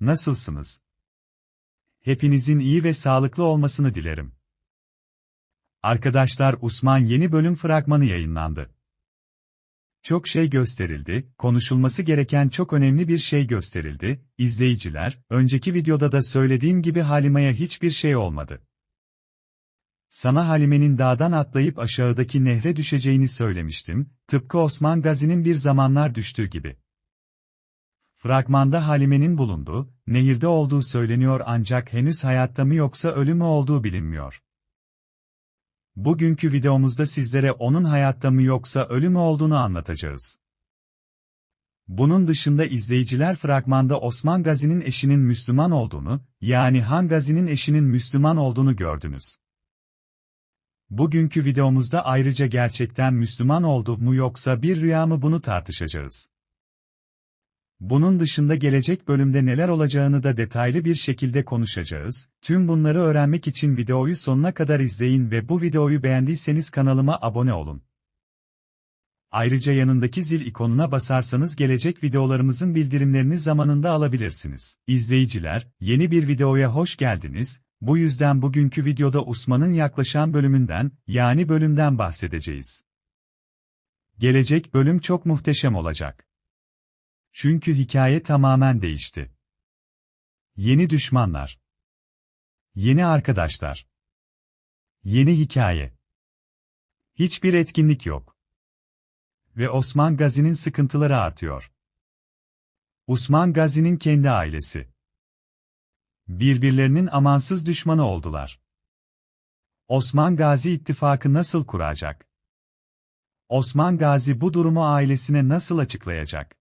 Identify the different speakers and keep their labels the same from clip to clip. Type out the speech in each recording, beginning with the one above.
Speaker 1: Nasılsınız? Hepinizin iyi ve sağlıklı olmasını dilerim. Arkadaşlar, Osman yeni bölüm fragmanı yayınlandı. Çok şey gösterildi, konuşulması gereken çok önemli bir şey gösterildi. İzleyiciler, önceki videoda da söylediğim gibi Halime'ye hiçbir şey olmadı. Sana Halime'nin dağdan atlayıp aşağıdaki nehre düşeceğini söylemiştim, tıpkı Osman Gazi'nin bir zamanlar düştüğü gibi. Fragmanda Halime'nin bulunduğu, nehirde olduğu söyleniyor ancak henüz hayatta mı yoksa ölü mü olduğu bilinmiyor. Bugünkü videomuzda sizlere onun hayatta mı yoksa ölü mü olduğunu anlatacağız. Bunun dışında izleyiciler fragmanda Osman Gazi'nin eşinin Müslüman olduğunu, yani Han Gazi'nin eşinin Müslüman olduğunu gördünüz. Bugünkü videomuzda ayrıca gerçekten Müslüman oldu mu yoksa bir rüya mı bunu tartışacağız. Bunun dışında gelecek bölümde neler olacağını da detaylı bir şekilde konuşacağız. Tüm bunları öğrenmek için videoyu sonuna kadar izleyin ve bu videoyu beğendiyseniz kanalıma abone olun. Ayrıca yanındaki zil ikonuna basarsanız gelecek videolarımızın bildirimlerini zamanında alabilirsiniz. İzleyiciler, yeni bir videoya hoş geldiniz. Bu yüzden bugünkü videoda Osman'ın yaklaşan bölümünden, yani bölümden bahsedeceğiz. Gelecek bölüm çok muhteşem olacak. Çünkü hikaye tamamen değişti. Yeni düşmanlar. Yeni arkadaşlar. Yeni hikaye. Hiçbir etkinlik yok. Ve Osman Gazi'nin sıkıntıları artıyor. Osman Gazi'nin kendi ailesi. Birbirlerinin amansız düşmanı oldular. Osman Gazi ittifakı nasıl kuracak? Osman Gazi bu durumu ailesine nasıl açıklayacak?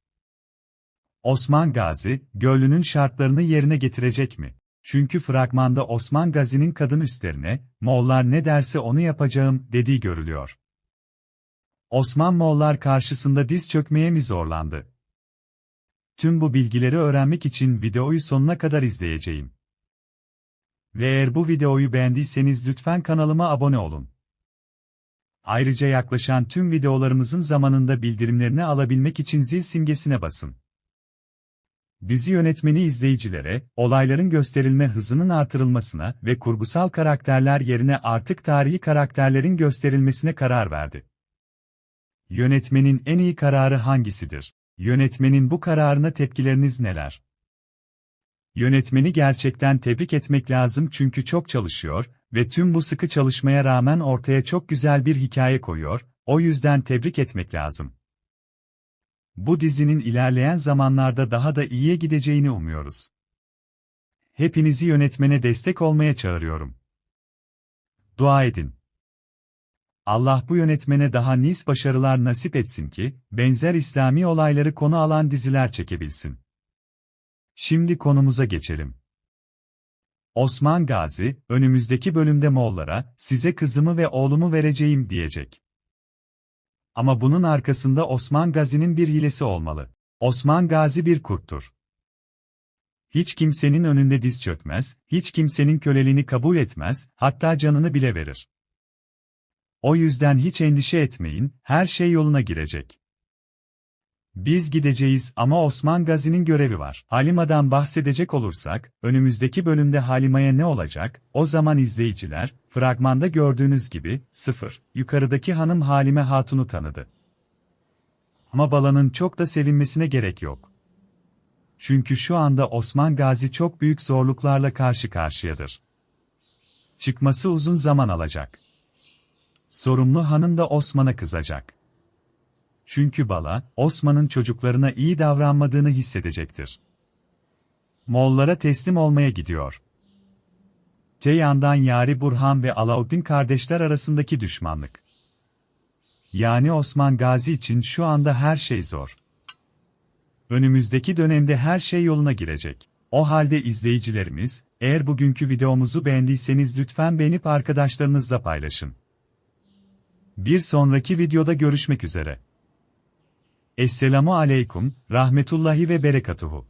Speaker 1: Osman Gazi, Göllü'nün şartlarını yerine getirecek mi? Çünkü fragmanda Osman Gazi'nin kadın üstlerine, Moğollar ne derse onu yapacağım, dediği görülüyor. Osman Moğollar karşısında diz çökmeye mi zorlandı? Tüm bu bilgileri öğrenmek için videoyu sonuna kadar izleyeceğim. Ve eğer bu videoyu beğendiyseniz lütfen kanalıma abone olun. Ayrıca yaklaşan tüm videolarımızın zamanında bildirimlerini alabilmek için zil simgesine basın. Dizi yönetmeni izleyicilere, olayların gösterilme hızının artırılmasına ve kurgusal karakterler yerine artık tarihi karakterlerin gösterilmesine karar verdi. Yönetmenin en iyi kararı hangisidir? Yönetmenin bu kararına tepkileriniz neler? Yönetmeni gerçekten tebrik etmek lazım çünkü çok çalışıyor ve tüm bu sıkı çalışmaya rağmen ortaya çok güzel bir hikaye koyuyor, o yüzden tebrik etmek lazım. Bu dizinin ilerleyen zamanlarda daha da iyiye gideceğini umuyoruz. Hepinizi yönetmene destek olmaya çağırıyorum. Dua edin. Allah bu yönetmene daha nice başarılar nasip etsin ki, benzer İslami olayları konu alan diziler çekebilsin. Şimdi konumuza geçelim. Osman Gazi, önümüzdeki bölümde Moğollara, size kızımı ve oğlumu vereceğim diyecek. Ama bunun arkasında Osman Gazi'nin bir hilesi olmalı. Osman Gazi bir kurttur. Hiç kimsenin önünde diz çökmez, hiç kimsenin köleliğini kabul etmez, hatta canını bile verir. O yüzden hiç endişe etmeyin, her şey yoluna girecek. Biz gideceğiz ama Osman Gazi'nin görevi var. Halima'dan bahsedecek olursak, önümüzdeki bölümde Halima'ya ne olacak? O zaman izleyiciler, fragmanda gördüğünüz gibi, yukarıdaki hanım Halime Hatun'u tanıdı. Ama balanın çok da sevinmesine gerek yok. Çünkü şu anda Osman Gazi çok büyük zorluklarla karşı karşıyadır. Çıkması uzun zaman alacak. Sorumlu hanım da Osman'a kızacak. Çünkü bala, Osman'ın çocuklarına iyi davranmadığını hissedecektir. Moğollara teslim olmaya gidiyor. Te yandan Yari Burhan ve Alauddin kardeşler arasındaki düşmanlık. Yani Osman Gazi için şu anda her şey zor. Önümüzdeki dönemde her şey yoluna girecek. O halde izleyicilerimiz, eğer bugünkü videomuzu beğendiyseniz lütfen beğenip arkadaşlarınızla paylaşın. Bir sonraki videoda görüşmek üzere. Esselamu aleyküm, rahmetullahi ve berekatuhu.